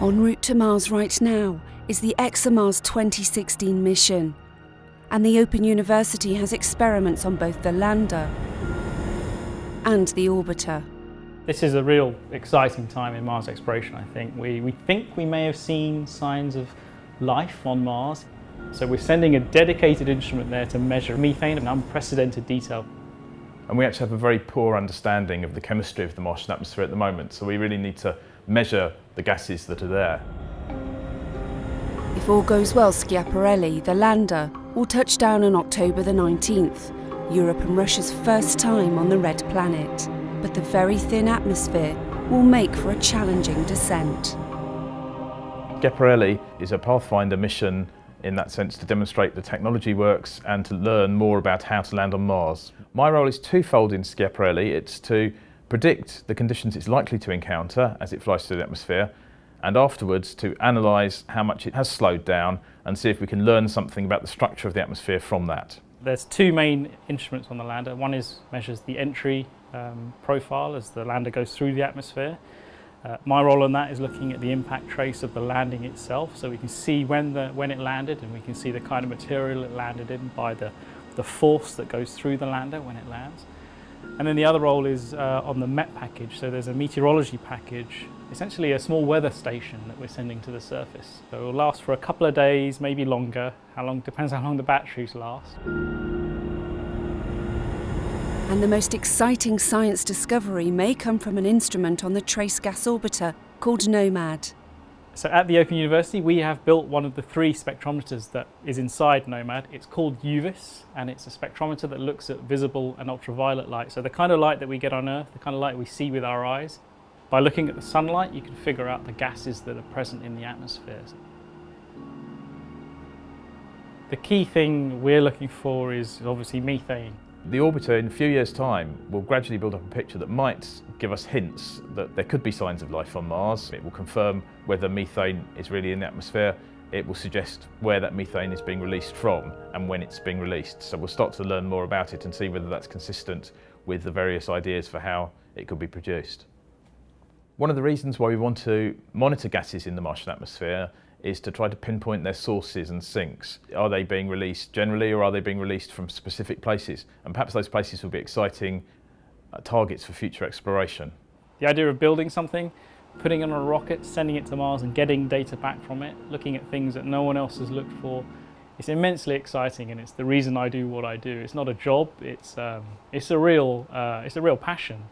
En route to Mars right now is the ExoMars 2016 mission, and the Open University has experiments on both the lander and the orbiter. This is a real exciting time in Mars exploration, I think. We think we may have seen signs of life on Mars. So we're sending a dedicated instrument there to measure methane in unprecedented detail. And we actually have a very poor understanding of the chemistry of the Martian atmosphere at the moment, so we really need to measure the gases that are there. If all goes well, Schiaparelli, the lander, will touch down on October the 19th, Europe and Russia's first time on the Red Planet. But the very thin atmosphere will make for a challenging descent. Schiaparelli is a Pathfinder mission in that sense to demonstrate the technology works and to learn more about how to land on Mars. My role is twofold in Schiaparelli. It's to predict the conditions it's likely to encounter as it flies through the atmosphere, and afterwards to analyse how much it has slowed down and see if we can learn something about the structure of the atmosphere from that. There's two main instruments on the lander. One measures the entry profile as the lander goes through the atmosphere. My role on that is looking at the impact trace of the landing itself, so we can see when it landed, and we can see the kind of material it landed in by the force that goes through the lander when it lands. And then the other role is on the MET package. So there's a meteorology package, essentially a small weather station that we're sending to the surface. So it will last for a couple of days, maybe longer. Depends how long the batteries last. And the most exciting science discovery may come from an instrument on the Trace Gas Orbiter called NOMAD. So at the Open University, we have built one of the three spectrometers that is inside NOMAD. It's called UVIS, and it's a spectrometer that looks at visible and ultraviolet light. So the kind of light that we get on Earth, the kind of light we see with our eyes. By looking at the sunlight, you can figure out the gases that are present in the atmosphere. The key thing we're looking for is obviously methane. The orbiter in a few years' time will gradually build up a picture that might give us hints that there could be signs of life on Mars. It will confirm whether methane is really in the atmosphere. It will suggest where that methane is being released from and when it's being released. So we'll start to learn more about it and see whether that's consistent with the various ideas for how it could be produced. One of the reasons why we want to monitor gases in the Martian atmosphere is to try to pinpoint their sources and sinks. Are they being released generally, or are they being released from specific places? And perhaps those places will be exciting targets for future exploration. The idea of building something, putting it on a rocket, sending it to Mars and getting data back from it, looking at things that no one else has looked for, it's immensely exciting, and it's the reason I do what I do. It's not a job, it's a real passion.